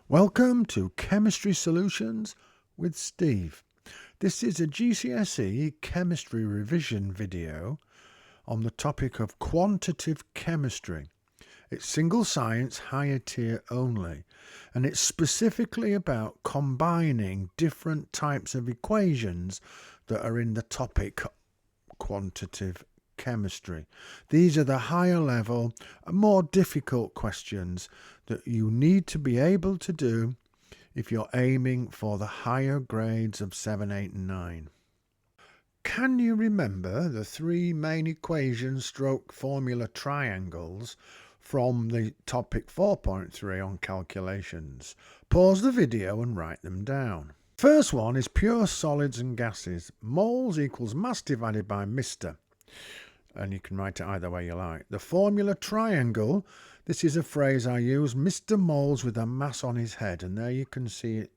Welcome to Chemistry Solutions with Steve. This is a GCSE Chemistry revision video on the topic of quantitative chemistry. It's single science, higher tier only, and it's specifically about combining different types of equations that are in the topic quantitative chemistry. These are the higher level, more difficult questions that you need to be able to do if you're aiming for the higher grades of 7, 8 and 9. Can you remember the three main equations stroke formula triangles from the topic 4.3 on calculations? Pause the video and write them down. First one is pure solids and gases. Moles equals mass divided by Mr. And you can write it either way you like. The formula triangle, this is a phrase I use, Mr. Moles with a mass on his head, and there you can see it.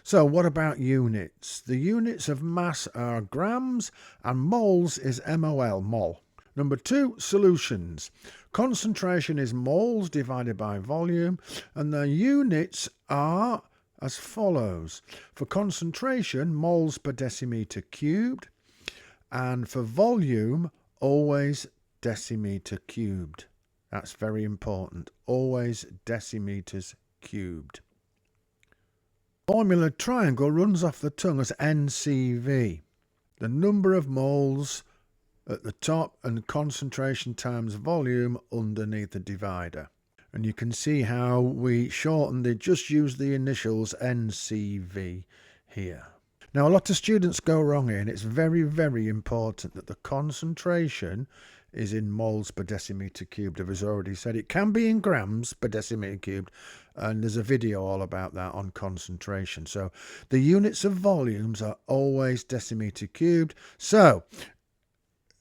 So what about units? The units of mass are grams and moles is MOL, mol. Number 2, solutions. Concentration is moles divided by volume, and the units are as follows. For concentration, moles per decimeter cubed, and for volume, always decimeter cubed. That's very important. Always decimeters cubed. Formula triangle runs off the tongue as NCV. The number of moles at the top and concentration times volume underneath the divider. And you can see how we shortened it, just use the initials NCV here. Now, a lot of students go wrong here, and it's very, very important that the concentration is in moles per decimeter cubed. I've already said it can be in grams per decimeter cubed, and there's a video all about that on concentration. So the units of volumes are always decimeter cubed. So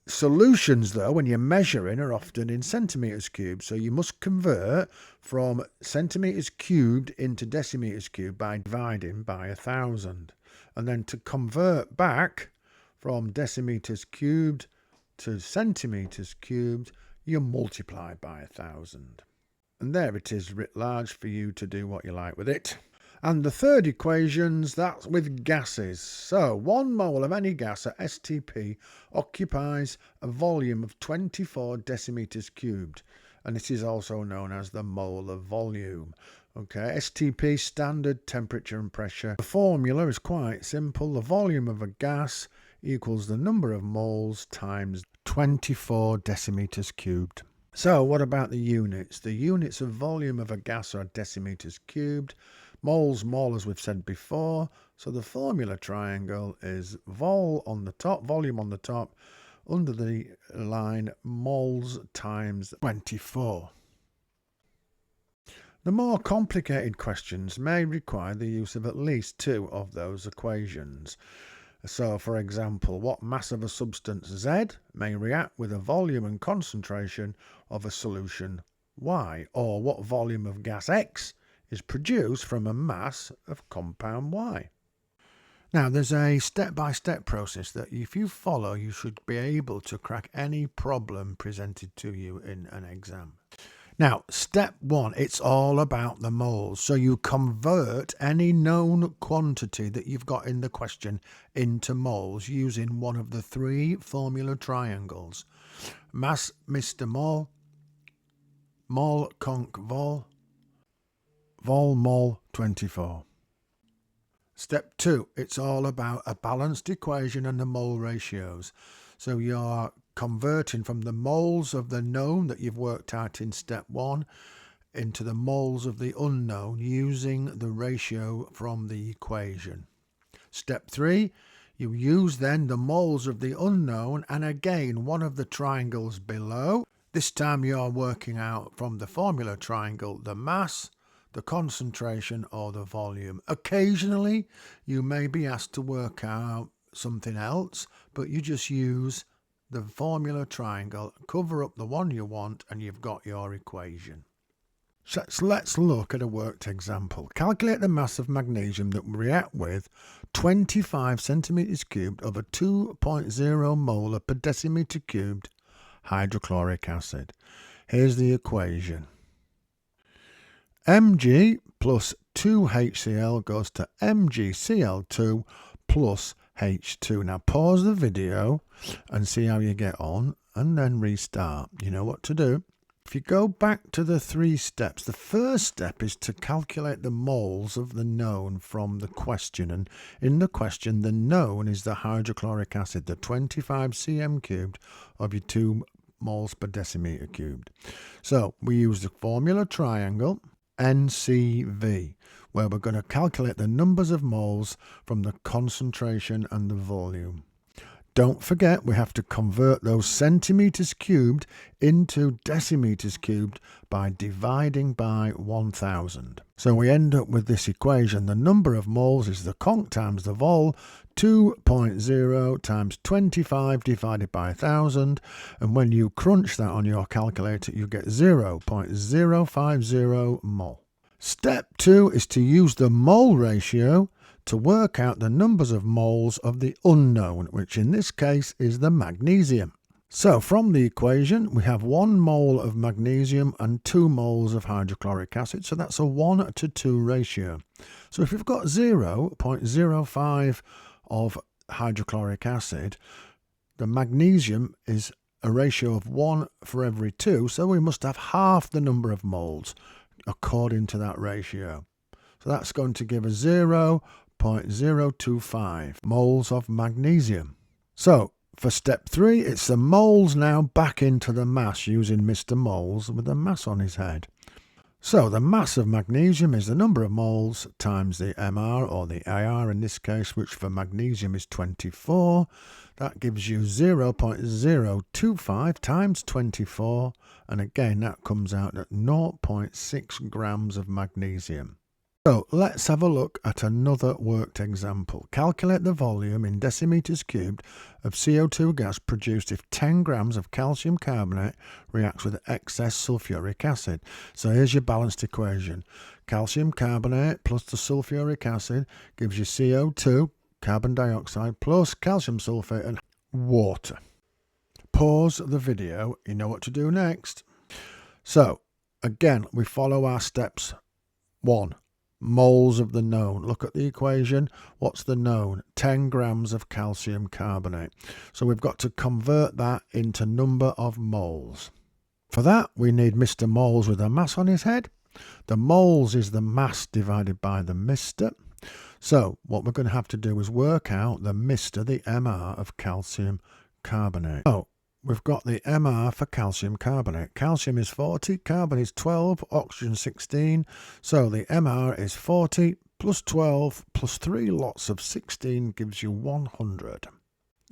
solutions, though, when you're measuring, are often in centimeters cubed. So you must convert from centimeters cubed into decimeters cubed by dividing by 1,000. And then to convert back from decimeters cubed to centimeters cubed, you multiply by 1,000. And there it is writ large for you to do what you like with it. And the third equations, that's with gases. So 1 mole of any gas at STP occupies a volume of 24 decimeters cubed. And it is also known as the molar volume. Okay, STP, standard temperature and pressure. The formula is quite simple. The volume of a gas equals the number of moles times 24 decimeters cubed. So what about the units? The units of volume of a gas are decimeters cubed. Moles, mol, as we've said before. So the formula triangle is vol on the top, volume on the top, under the line moles times 24. The more complicated questions may require the use of at least two of those equations. So, for example, what mass of a substance Z may react with a volume and concentration of a solution Y, or what volume of gas X is produced from a mass of compound Y. Now, there's a step-by-step process that if you follow, you should be able to crack any problem presented to you in an exam. Now, step 1, it's all about the moles. So you convert any known quantity that you've got in the question into moles using one of the three formula triangles. Mass Mr. Mol, mol conc vol, vol mol 24. Step 2, it's all about a balanced equation and the mole ratios. So you're converting from the moles of the known that you've worked out in step 1 into the moles of the unknown using the ratio from the equation. Step 3, you use then the moles of the unknown and again one of the triangles below. This time you're working out from the formula triangle the mass, the concentration or the volume. Occasionally you may be asked to work out something else, but you just use the formula triangle, cover up the one you want, and you've got your equation. So let's look at a worked example. Calculate the mass of magnesium that will react with 25 centimeters cubed of a 2.0 molar per decimeter cubed hydrochloric acid. Here's the equation. Mg plus 2HCl goes to MgCl2 plus H2. Now pause the video and see how you get on, and then restart. You know what to do. If you go back to the 3 steps, the first step is to calculate the moles of the known from the question. And in the question, the known is the hydrochloric acid, the 25 cm cubed of your 2 moles per decimeter cubed. So we use the formula triangle NCV, where we're going to calculate the numbers of moles from the concentration and the volume. Don't forget, we have to convert those centimeters cubed into decimeters cubed by dividing by 1000. So we end up with this equation. The number of moles is the conc times the vol, 2.0 times 25 divided by 1000. And when you crunch that on your calculator, you get 0.050 mole. Step 2 is to use the mole ratio to work out the numbers of moles of the unknown, which in this case is the magnesium. So from the equation, we have 1 mole of magnesium and 2 moles of hydrochloric acid. So that's a 1:2 ratio. So if we've got 0.05 of hydrochloric acid, the magnesium is a ratio of 1 for every 2. So we must have half the number of moles according to that ratio. So that's going to give us 0.025 moles of magnesium. So for step 3, it's the moles now back into the mass using Mr. Moles with the mass on his head. So the mass of magnesium is the number of moles times the MR, or the AR in this case, which for magnesium is 24. That gives you 0.025 times 24, and again that comes out at 0.6 grams of magnesium. So let's have a look at another worked example. Calculate the volume in decimeters cubed of CO2 gas produced if 10 grams of calcium carbonate reacts with excess sulfuric acid. So here's your balanced equation. Calcium carbonate plus the sulfuric acid gives you CO2, carbon dioxide, plus calcium sulfate and water. Pause the video, you know what to do next. So again, we follow our steps. 1. Moles of the known. Look at the equation. What's the known? 10 grams of calcium carbonate. So we've got to convert that into number of moles. For that, we need Mr. Moles with a mass on his head. The moles is the mass divided by the Mr. So what we're going to have to do is work out the Mr, the MR of calcium carbonate. So we've got the MR for calcium carbonate. Calcium is 40, carbon is 12, oxygen 16. So the MR is 40 plus 12 plus 3 lots of 16 gives you 100.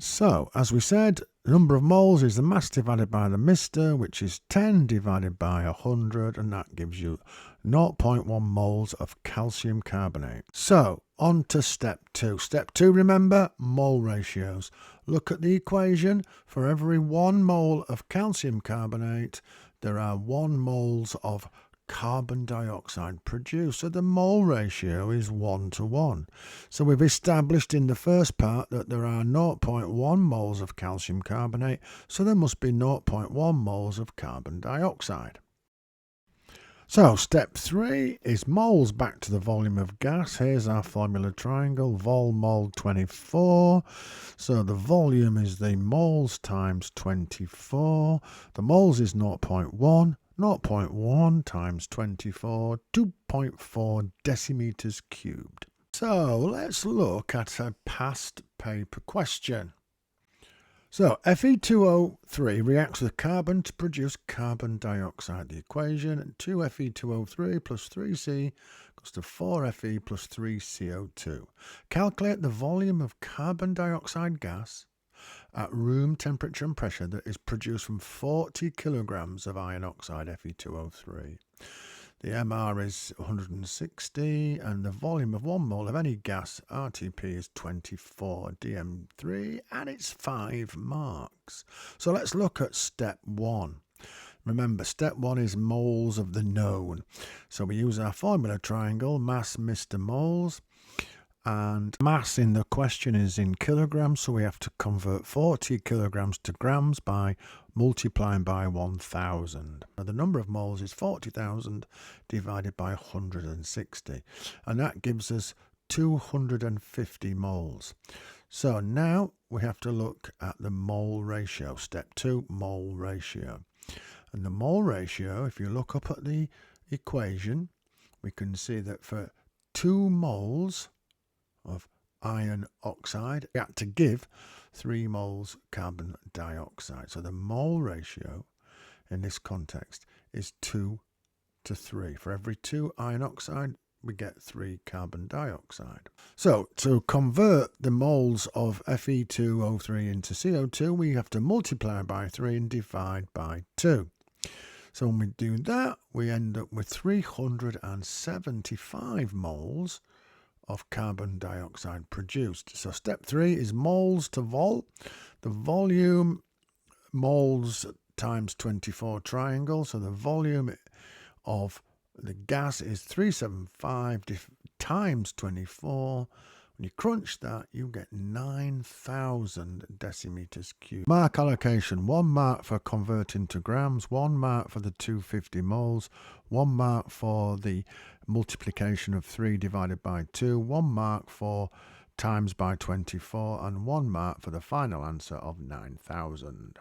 So, as we said, the number of moles is the mass divided by the Mr, which is 10 divided by 100, and that gives you 0.1 moles of calcium carbonate. So, on to step 2. Step 2, remember, mole ratios. Look at the equation. For every 1 mole of calcium carbonate, there are 1 moles of carbon dioxide produced. So the mole ratio is 1:1. So we've established in the first part that there are 0.1 moles of calcium carbonate, so there must be 0.1 moles of carbon dioxide. So step 3 is moles back to the volume of gas. Here's our formula triangle, vol mol 24. So the volume is the moles times 24. The moles is 0.1. 0.1 times 24, 2.4 decimeters cubed. So let's look at a past paper question. So Fe2O3 reacts with carbon to produce carbon dioxide. The equation 2Fe2O3 plus 3C goes to 4Fe plus 3CO2. Calculate the volume of carbon dioxide gas at room temperature and pressure that is produced from 40 kilograms of iron oxide Fe2O3. The MR is 160 and the volume of 1 mole of any gas RTP is 24 dm3 and it's 5 marks. So let's look at step 1. Remember, step 1 is moles of the known. So we use our formula triangle, mass Mr. Moles. And mass in the question is in kilograms, so we have to convert 40 kilograms to grams by multiplying by 1000. Now the number of moles is 40,000 divided by 160, and that gives us 250 moles. So now we have to look at the mole ratio. Step 2, mole ratio. And the mole ratio, if you look up at the equation, we can see that for 2 moles of iron oxide, we had to give 3 moles carbon dioxide. So the mole ratio in this context is 2 to 3. For every 2 iron oxide, we get 3 carbon dioxide. So to convert the moles of Fe2O3 into CO2, we have to multiply by 3 and divide by 2. So when we do that, we end up with 375 moles of carbon dioxide produced. So step 3 is moles to vol. The volume, moles times 24 triangle. So the volume of the gas is 375 times 24. When you crunch that, you get 9,000 decimeters cubed. Mark allocation: 1 mark for converting to grams, 1 mark for the 250 moles, 1 mark for the multiplication of 3 divided by 2, 1 mark for times by 24, and 1 mark for the final answer of 9,000.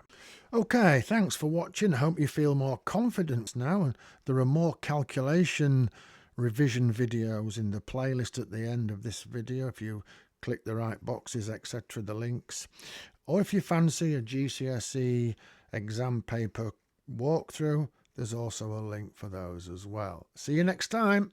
Okay, thanks for watching. I hope you feel more confident now, and there are more calculation revision videos in the playlist at the end of this video if you click the right boxes, etc., the links. Or if you fancy a GCSE exam paper walkthrough, there's also a link for those as well. See you next time.